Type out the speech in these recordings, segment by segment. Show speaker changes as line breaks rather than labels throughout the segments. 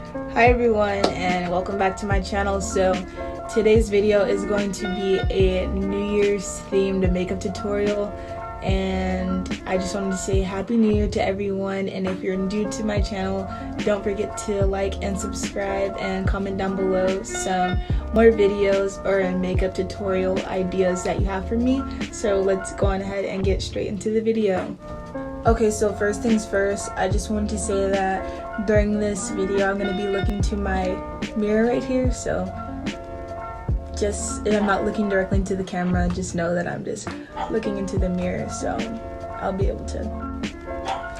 Hi everyone, and welcome back to my channel. So today's video is going to be a New Year's themed makeup tutorial, and I just wanted to say Happy New Year to everyone. And if you're new to my channel, don't forget to like and subscribe and comment down below some more videos or makeup tutorial ideas that you have for me. So let's go on ahead and get straight into the video. Okay, so first things first, I just wanted to say that during this video I'm going to be looking to my mirror right here, so just if I'm not looking directly into the camera, just know that I'm just looking into the mirror, so I'll be able to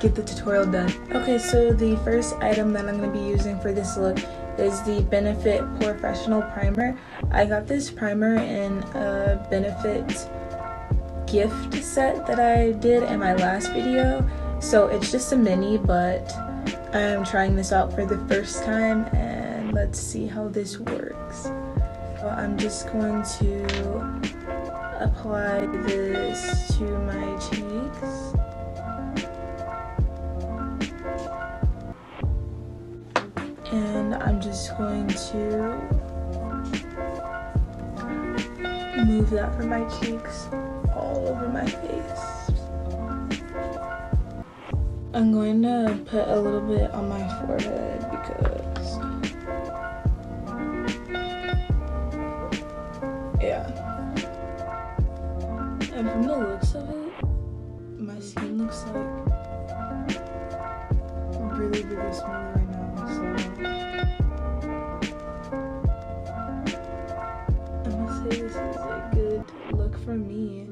get the tutorial done. Okay, so the first item that I'm going to be using for this look is the Benefit Porefessional primer. I got this primer in a Benefit gift set that I did in my last video, so it's just a mini, but I'm trying this out for the first time and let's see how this works. So I'm just going to apply this to my cheeks. And I'm just going to move that from my cheeks all over my face. I'm going to put a little bit on my forehead because, yeah. And from the looks of it, my skin looks like really, really smooth right now, so I'm gonna say this is a good look for me.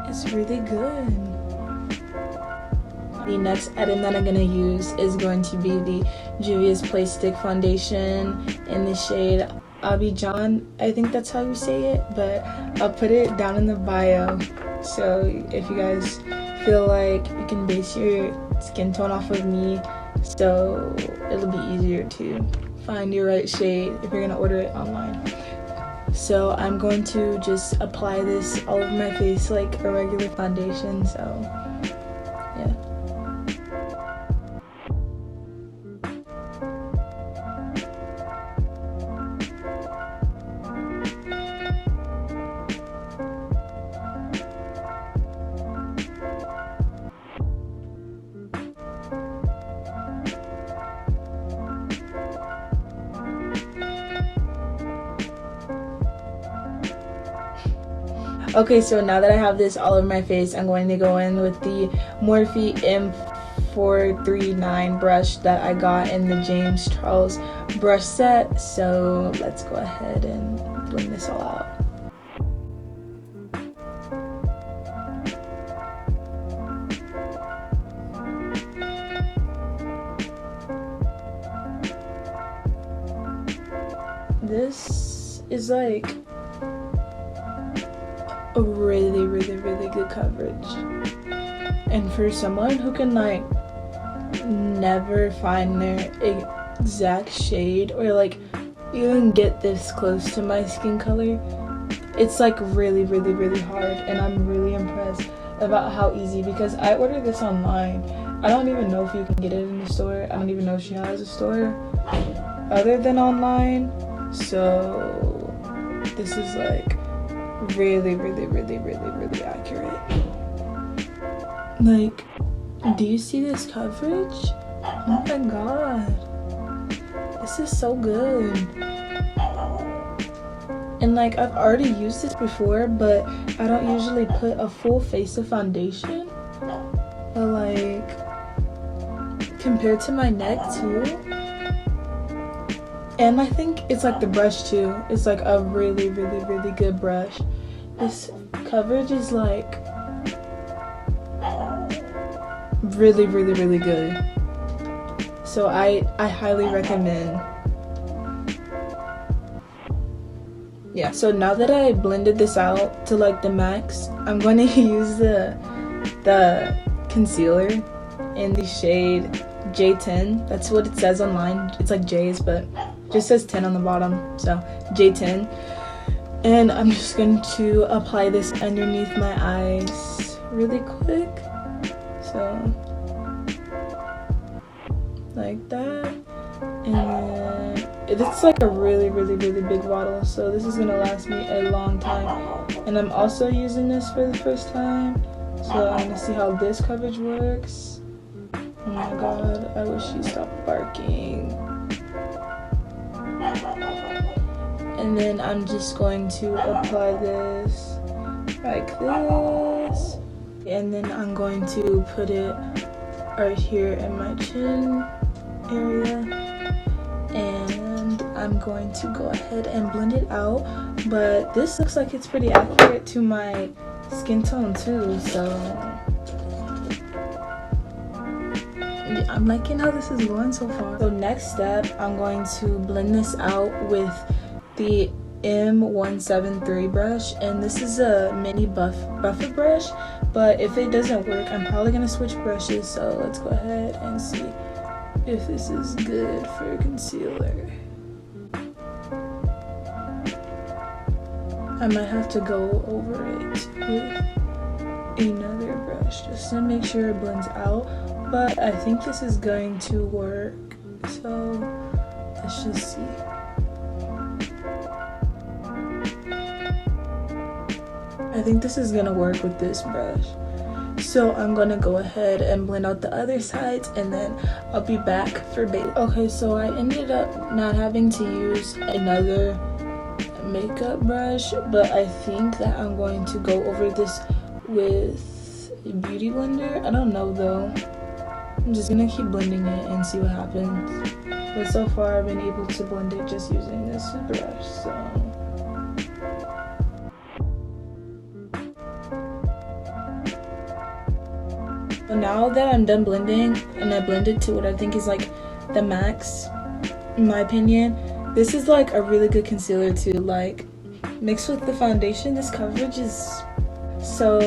It's really good. The next item that I'm going to use is going to be the Juvia's Place Stick Foundation in the shade Abidjan. I think that's how you say it, but I'll put it down in the bio, so if you guys feel like you can base your skin tone off of me, so it'll be easier to find your right shade if you're going to order it online. So I'm going to just apply this all over my face like a regular foundation, so yeah. Okay, so now that I have this all over my face, I'm going to go in with the Morphe M439 brush that I got in the James Charles brush set. So let's go ahead and blend this all out. This is like a really, really, really good coverage, and for someone who can like never find their exact shade or like even get this close to my skin color, it's like really, really, really hard, and I'm really impressed about how easy, because I ordered this online. I don't even know if you can get it in the store. I don't even know if she has a store other than online, so this is like really, really, really, really, really accurate. Like, do you see this coverage? Oh my god, this is so good. And like, I've already used this before, but I don't usually put a full face of foundation, but like compared to my neck too, and I think it's like the brush too, it's like a really, really, really good brush. This coverage is like really, really, really good. So I highly recommend. Yeah, so now that I blended this out to like the max, I'm going to use the concealer in the shade J10. That's what it says online. It's like J's, but it just says 10 on the bottom, so J10. And I'm just going to apply this underneath my eyes really quick. So like that. And then it's like a really big bottle, so this is gonna last me a long time. And I'm also using this for the first time, so I'm gonna see how this coverage works. Oh my god, I wish she stopped barking. And then I'm just going to apply this like this, and then I'm going to put it right here in my chin area, and I'm going to go ahead and blend it out. But this looks like it's pretty accurate to my skin tone too, so I'm liking how this is going so far. So next step, I'm going to blend this out with the M173 brush, and this is a mini buffer brush, but if it doesn't work, I'm probably gonna switch brushes. So let's go ahead and see if this is good for concealer. I might have to go over it with another brush just to make sure it blends out, but I think this is going to work, so let's just see. I think this is gonna work with this brush. So I'm gonna go ahead and blend out the other sides, and then I'll be back for base. Okay, so I ended up not having to use another makeup brush, but I think that I'm going to go over this with a beauty blender. I don't know though. I'm just gonna keep blending it and see what happens. But so far I've been able to blend it just using this brush, so. Now that I'm done blending, and I blended to what I think is like the max, in my opinion, this is like a really good concealer to like mix with the foundation. This coverage is so.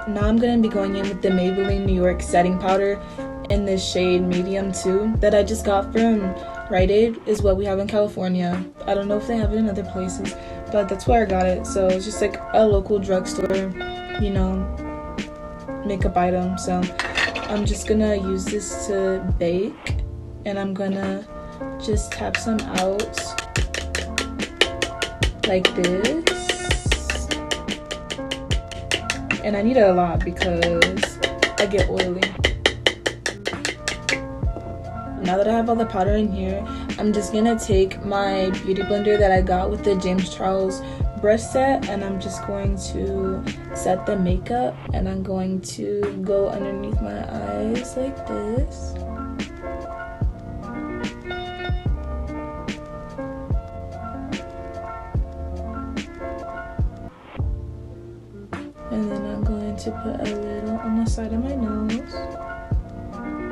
Now I'm gonna be going in with the Maybelline New York setting powder in this shade medium 2 that I just got from Rite Aid, is what we have in California. I don't know if they have it in other places, but that's where I got it. So it's just like a local drugstore, you know, makeup item. So I'm just gonna use this to bake, and I'm gonna just tap some out like this. And I need it a lot because I get oily. Now that I have all the powder in here, I'm just gonna take my beauty blender that I got with the James Charles brush set, and I'm just going to set the makeup, and I'm going to go underneath my eyes like this. And then I'm going to put a little on the side of my nose,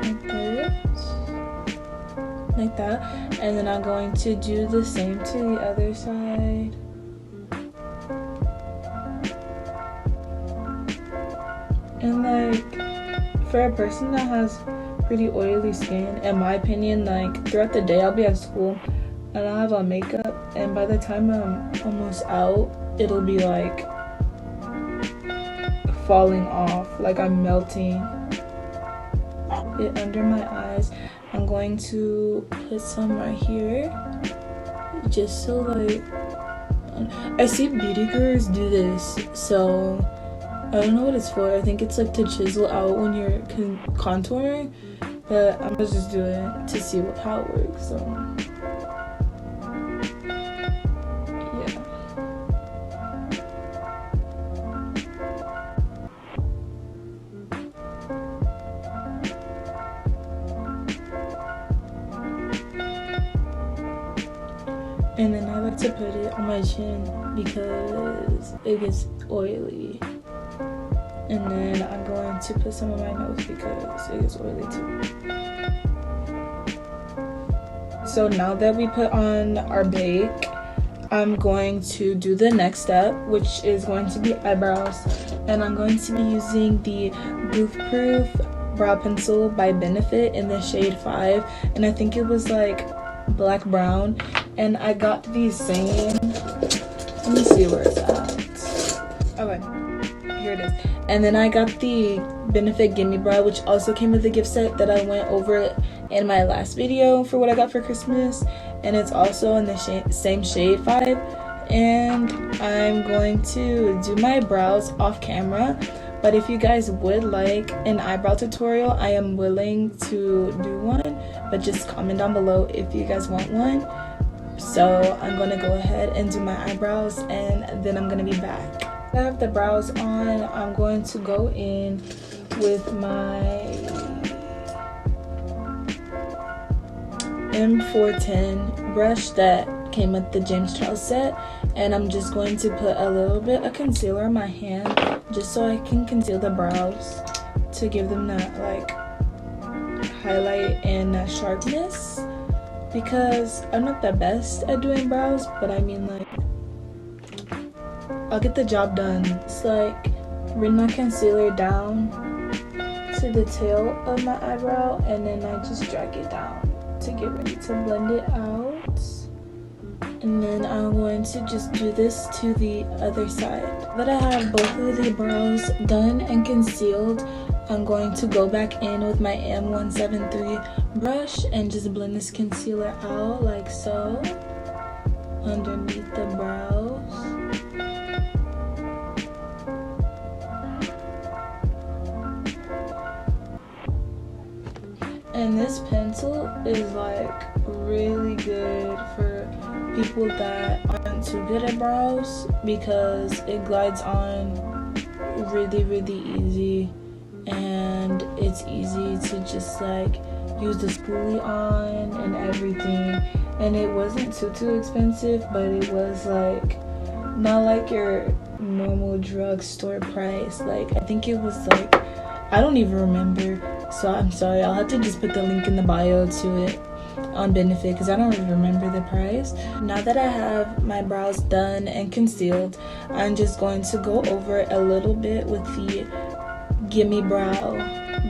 like this, like that. And then I'm going to do the same to the other side. And like, for a person that has pretty oily skin, in my opinion, like throughout the day I'll be at school and I'll have on makeup, and by the time I'm almost out, it'll be like falling off, like I'm melting it under my eyes. I'm going to put some right here, just so like, I see beauty gurus do this, so I don't know what it's for. I think it's like to chisel out when you're contouring, but I'm gonna just do it to see how it works. So yeah. And then I like to put it on my chin because it gets oily. And then I'm going to put some on my nose because it gets oily too. So now that we put on our bake, I'm going to do the next step, which is going to be eyebrows. And I'm going to be using the Goof Proof Brow Pencil by Benefit in the shade 5. And I think it was like black brown. And I got these same, let me see where it's at. Okay, here it is. And then I got the Benefit Gimme Brow, which also came with a gift set that I went over in my last video for what I got for Christmas, and it's also in the same shade 5. And I'm going to do my brows off camera, but if you guys would like an eyebrow tutorial, I am willing to do one, but just comment down below if you guys want one. So I'm gonna go ahead and do my eyebrows, and then I'm gonna be back. I have the brows on. I'm going to go in with my M410 brush that came with the James Charles set, and I'm just going to put a little bit of concealer in my hand just so I can conceal the brows to give them that like highlight and that sharpness, because I'm not the best at doing brows, but I mean, like, I'll get the job done. It's like bring my concealer down to the tail of my eyebrow, and then I just drag it down to get ready to blend it out. And then I'm going to just do this to the other side. Now that I have both of the brows done and concealed, I'm going to go back in with my M173 brush and just blend this concealer out like so underneath the brows. And this pencil is like really good for people that aren't too good at brows, because it glides on really easy, and it's easy to just like use the spoolie on and everything. And it wasn't too expensive, but it was like not like your normal drugstore price. Like I think it was like, I don't even remember, so I'm sorry, I'll have to just put the link in the bio to it on Benefit, because I don't even remember the price. Now that I have my brows done and concealed, I'm just going to go over it a little bit with the Gimme Brow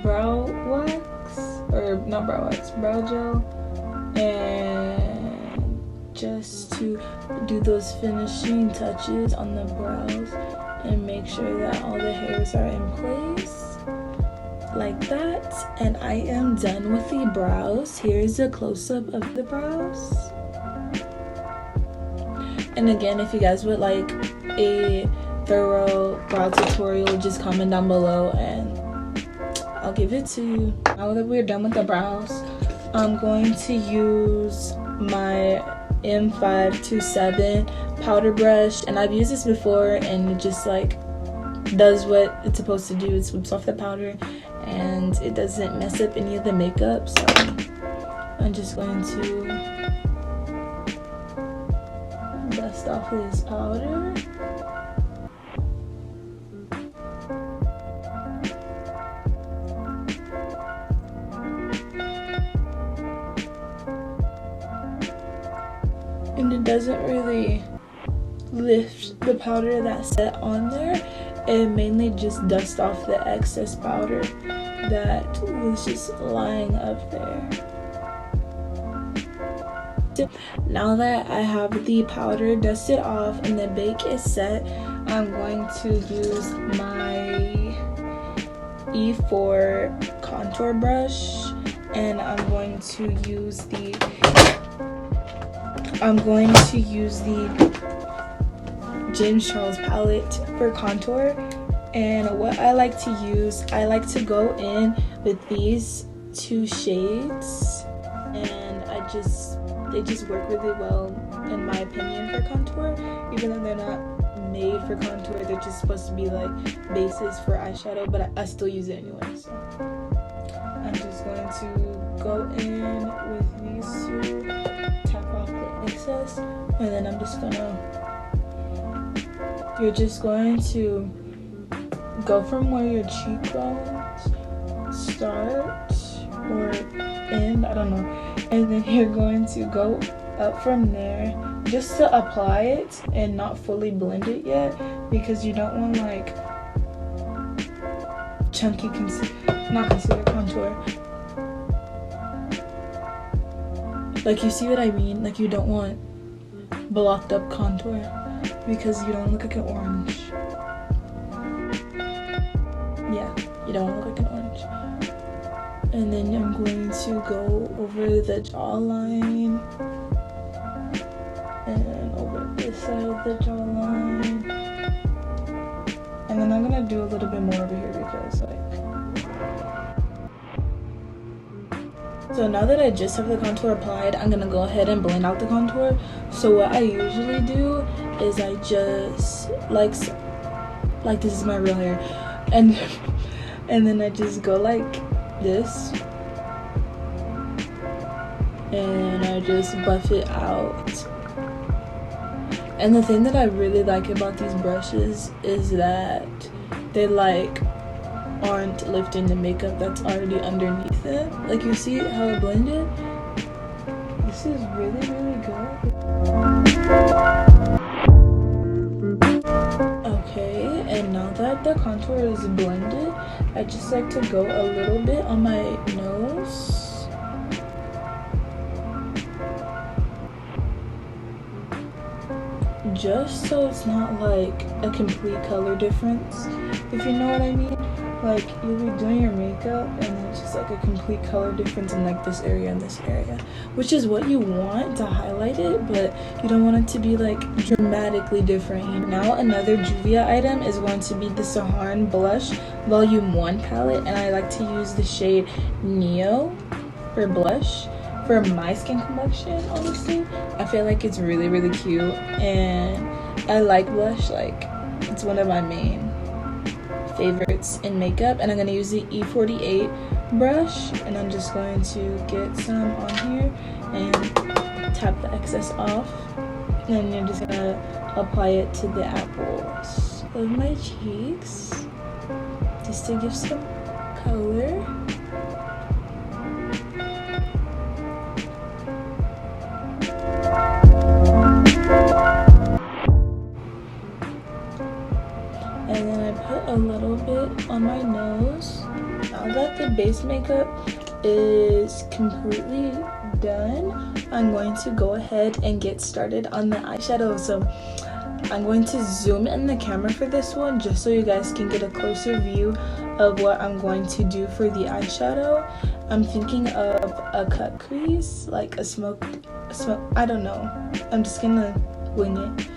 wax, or not brow wax, brow gel, and just to do those finishing touches on the brows and make sure that all the hairs are in place like that. And I am done with the brows. Here's a close-up of the brows. And again, if you guys would like a thorough brow tutorial, just comment down below and I'll give it to you. Now that we're done with the brows, I'm going to use my M527 powder brush, and I've used this before, and it just like does what it's supposed to do. It sweeps off the powder and it doesn't mess up any of the makeup. So I'm just going to dust off this powder. And it doesn't really lift the powder that's set on there. It mainly just dusts off the excess powder that was just lying up there. Now that I have the powder dusted off and the bake is set, I'm going to use my E4 contour brush, and I'm going to use the James Charles palette for contour. And what I like to use, I like to go in with these two shades, and they just work really well in my opinion for contour, even though they're not made for contour. They're just supposed to be like bases for eyeshadow, but I still use it anyway. So I'm just going to go in with these two, tap off the excess, and then you're just going to go from where your cheekbones start or end, I don't know, and then you're going to go up from there just to apply it and not fully blend it yet, because you don't want like chunky contour. Like, you see what I mean? Like, you don't want blocked up contour because you don't look like an orange. Yeah, you don't want to look like an orange. And then I'm going to go over the jawline and over this side of the jawline. And then I'm gonna do a little bit more over here because so now that I just have the contour applied, I'm gonna go ahead and blend out the contour. So what I usually do is I just like this is my real hair, and then I just go like this and I just buff it out. And the thing that I really like about these brushes is that they like aren't lifting the makeup that's already underneath it. Like, you see how it blended? This is really, really good. Okay, and now that the contour is blended, I just like to go a little bit on my nose. Just so it's not like a complete color difference, if you know what I mean. Like, you'll be doing your makeup and then it's just like a complete color difference in like this area and this area, which is what you want to highlight it, but you don't want it to be like dramatically different. Now another Juvia item is going to be the Saharan Blush Volume 1 palette, and I like to use the shade Neo for blush. For my skin complexion, honestly, I feel like it's really, really cute, and I like blush. Like, it's one of my main favorites in makeup. And I'm going to use the E48 brush, and I'm just going to get some on here and tap the excess off, and then you're just going to apply it to the apples of my cheeks just to give some color. And then I put a little bit on my nose. Now that the base makeup is completely done, I'm going to go ahead and get started on the eyeshadow. So I'm going to zoom in the camera for this one just so you guys can get a closer view of what I'm going to do for the eyeshadow. I'm thinking of a cut crease, like a smoke, I don't know. I'm just gonna wing it.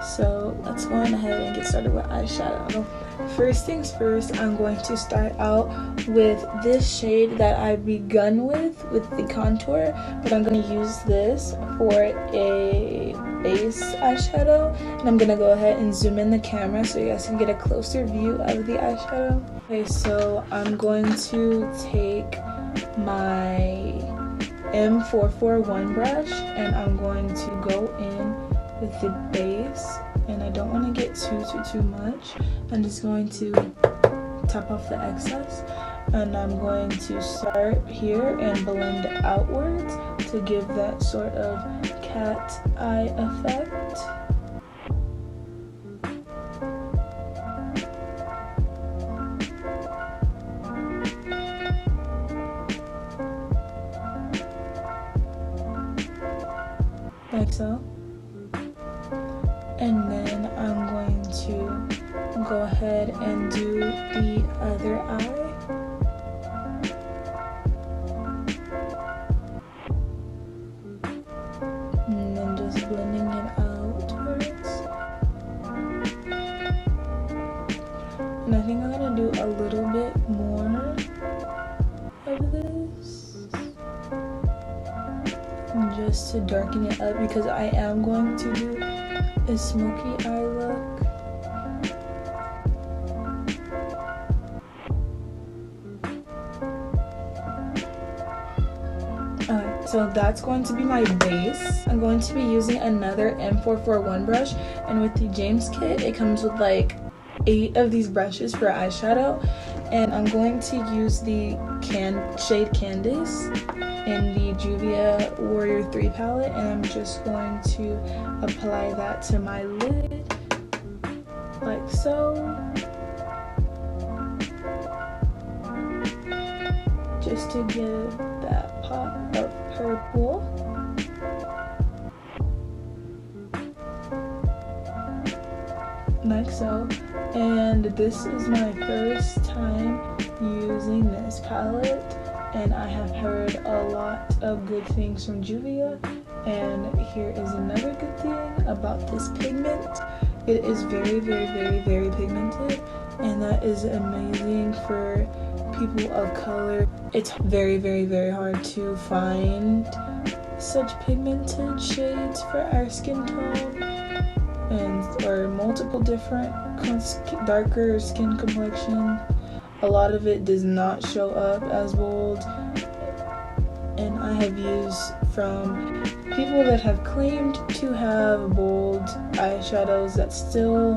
So let's go on ahead and get started with eyeshadow. First things first, I'm going to start out with this shade that I've begun with the contour, but I'm going to use this for a base eyeshadow, and I'm going to go ahead and zoom in the camera so you guys can get a closer view of the eyeshadow. Okay, so I'm going to take my M441 brush and I'm going to go in with the base, and I don't want to get too much. I'm just going to tap off the excess, and I'm going to start here and blend outwards to give that sort of cat eye effect. Like so. And then I'm going to go ahead and do the other eye. And then just blending it outwards. And I think I'm gonna do a little bit more of this, just to darken it up, because I am going to do a smoky eye look. Alright, so that's going to be my base. I'm going to be using another M441 brush, and with the James kit it comes with like 8 of these brushes for eyeshadow, and I'm going to use the shade Candice in the Juvia Warrior 3 palette, and I'm just going to apply that to my lid like so, just to give that pop of purple. Like so. And this is my first time using this palette, and I have heard a lot of good things from Juvia. And here is another good thing about this pigment. It is very, very, very, very pigmented, and that is amazing for people of color. It's very, very, very hard to find such pigmented shades for our skin tone, or multiple different darker skin complexion. A lot of it does not show up as bold, and I have used from people that have claimed to have bold eyeshadows that still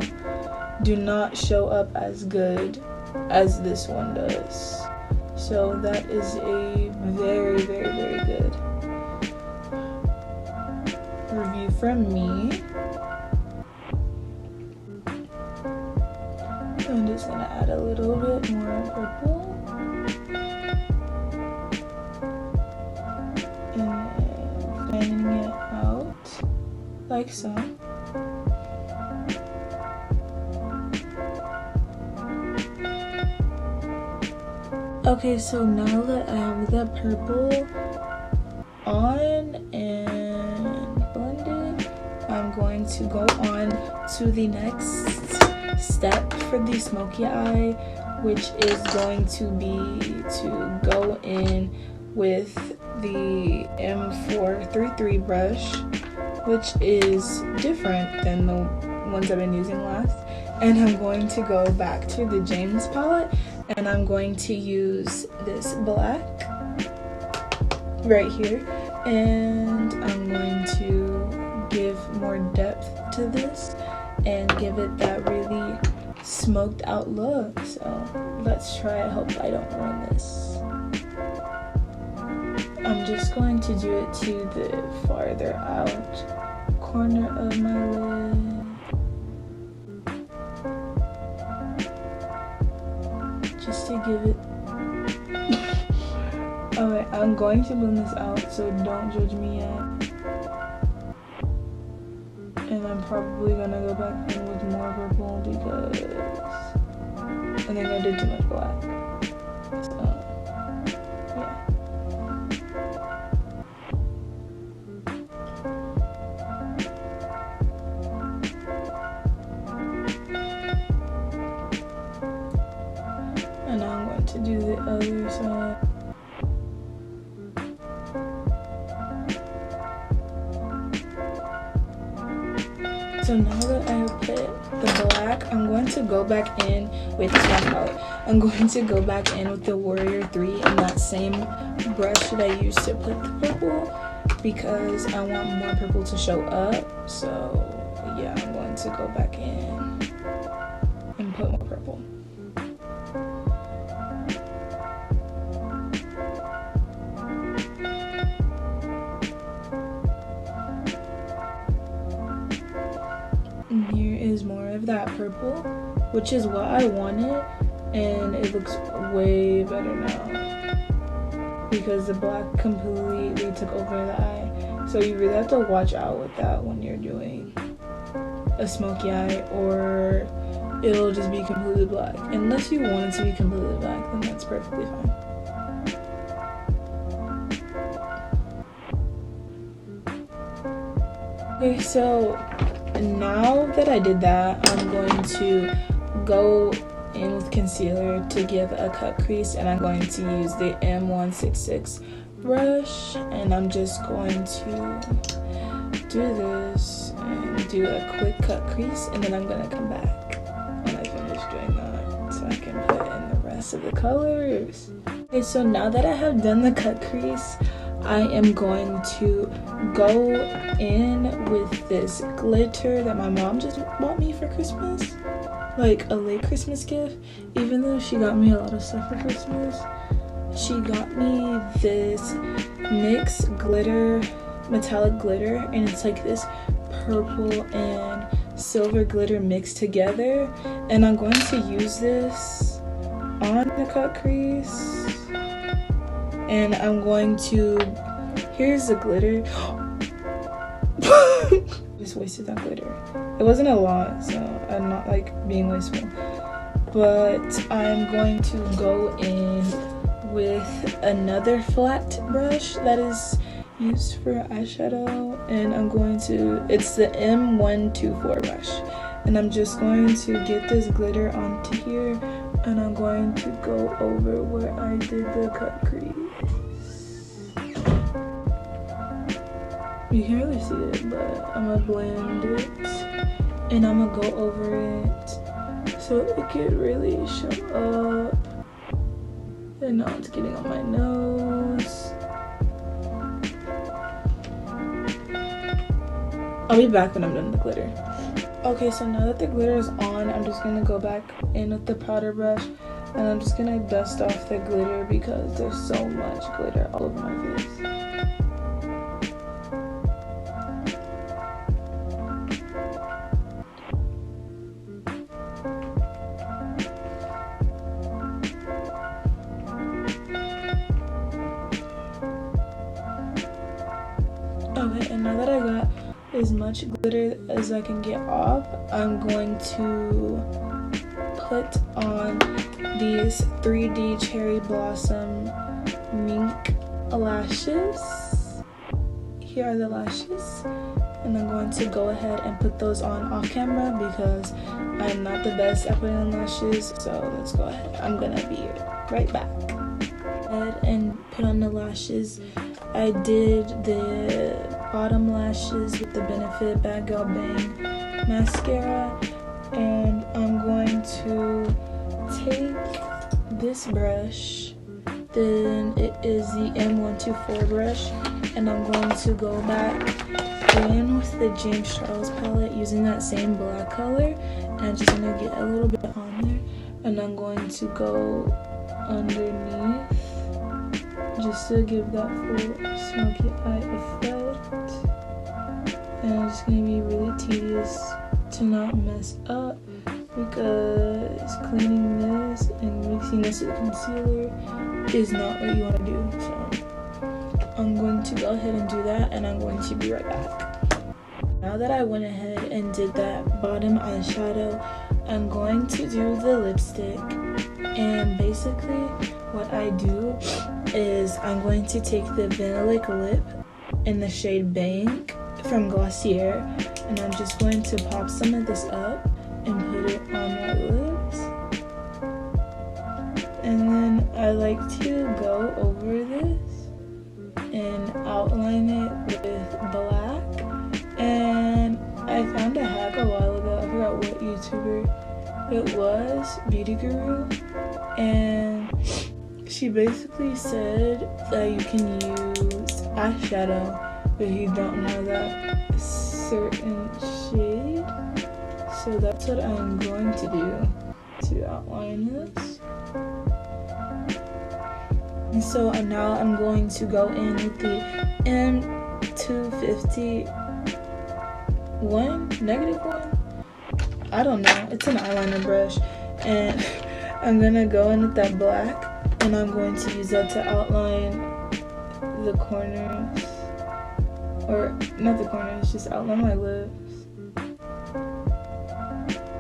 do not show up as good as this one does. So that is a very, very, very good review from me. I'm just gonna add a little bit more purple. And fanning it out like so. Okay, so now that I have the purple on and blended, I'm going to go on to the next step for the smoky eye, which is going to be to go in with the M433 brush, which is different than the ones I've been using last. And I'm going to go back to the James palette, and I'm going to use this black right here, and I'm going to give more depth to this and give it that really smoked out look. So let's try. I hope I don't ruin this. I'm just going to do it to the farther out corner of my lid. Just to give it. Alright, I'm going to blend this out, so don't judge me yet. And I'm probably gonna go back in with more purple because I think I did too much black. So, yeah. And now I'm going to do the other side. So now that I have put the black, I'm going to go back in with I'm going to go back in with the Warrior 3 and that same brush that I used to put the purple, because I want more purple to show up. So yeah, I'm going to go back in and put more purple. And here is more of that purple, which is what I wanted, and it looks way better now because the black completely took over the eye. So you really have to watch out with that when you're doing a smoky eye, or it'll just be completely black. Unless you want it to be completely black, then that's perfectly fine. Okay, so now that I did that, I'm going to go in with concealer to give a cut crease, and I'm going to use the M166 brush, and I'm just going to do this and do a quick cut crease, and then I'm going to come back when I finish doing that so I can put in the rest of the colors. Okay, so now that I have done the cut crease, I am going to go in with this glitter that my mom just bought me for Christmas, like a late Christmas gift. Even though she got me a lot of stuff for Christmas, she got me this NYX glitter, metallic glitter, and it's like this purple and silver glitter mixed together, and I'm going to use this on the cut crease. And I'm going to, here's the glitter. Just wasted that glitter. It wasn't a lot, so I'm not like being wasteful. But I'm going to go in with another flat brush that is used for eyeshadow, and I'm going to, it's the M124 brush, and I'm just going to get this glitter onto here, and I'm going to go over where I did the cut crease. You can really see it, but I'm gonna blend it and I'm gonna go over it so it can really show up. And now it's getting on my nose. I'll be back when I'm done with the glitter. Okay, so now that the glitter is on, I'm just gonna go back in with the powder brush and I'm just gonna dust off the glitter because there's so much glitter all over my face. Okay, and now that I got as much glitter as I can get off, I'm going to put on these 3D Cherry Blossom Mink lashes. Here are the lashes, and I'm going to go ahead and put those on off camera because I'm not the best at putting on lashes, so let's go ahead. I'm gonna be right back. And put on the lashes. I did the bottom lashes with the Benefit Bad Girl Bang mascara, and I'm going to take this brush, then it is the M124 brush, and I'm going to go back in with the James Charles palette using that same black color, and I'm just going to get a little bit on there, and I'm going to go underneath just to give that full smoky eye effect. And it's going to be really tedious to not mess up because cleaning this and mixing this with concealer is not what you want to do. So I'm going to go ahead and do that, and I'm going to be right back. Now that I went ahead and did that bottom eyeshadow, I'm going to do the lipstick. And basically what I do is I'm going to take the Vanillic Lip in the shade Bank from Glossier, and I'm just going to pop some of this up and put it on my lips. And then I like to go over this and outline it with black. And I found a hack a while ago, I forgot what YouTuber it was, Beauty Guru, and she basically said that you can use eyeshadow if you don't know that certain shade. So that's what I'm going to do to outline this. And so now I'm going to go in with the M251, -1. I don't know, it's an eyeliner brush, and I'm gonna go in with that black, and I'm going to use that to outline the corners, or not the corners, just outline my lips. I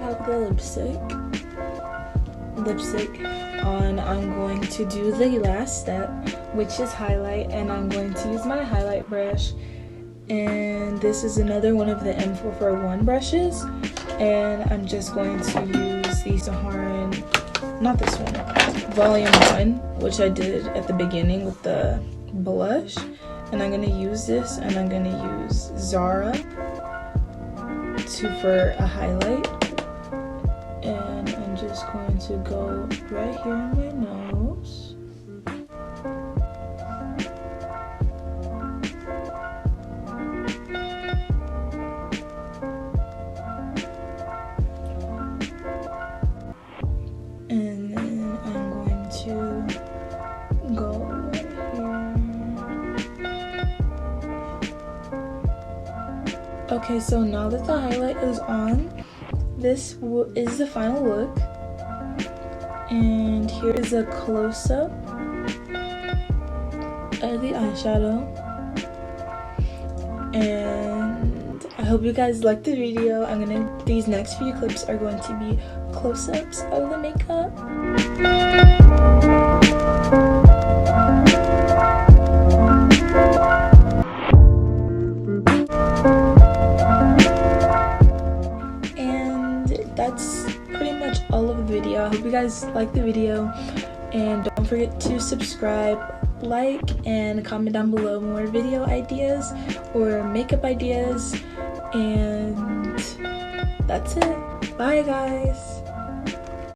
have the lipstick on. I'm going to do the last step, which is highlight, and I'm going to use my highlight brush, and this is another one of the M441 brushes, and I'm just going to use the Saharan, not this one, volume 1, which I did at the beginning with the blush, and I'm going to use this, and I'm going to use Zara for a highlight, and I'm just going to go right here on my nose. And then I'm going to go right here. Okay, so now that the highlight is on, this is the final look. And here is a close-up of the eyeshadow. And I hope you guys liked the video. These next few clips are going to be close-ups of the makeup. And that's pretty much all of the video. I hope you guys liked the video, and don't forget to subscribe, like, and comment down below more video ideas or makeup ideas. And that's it. Bye guys.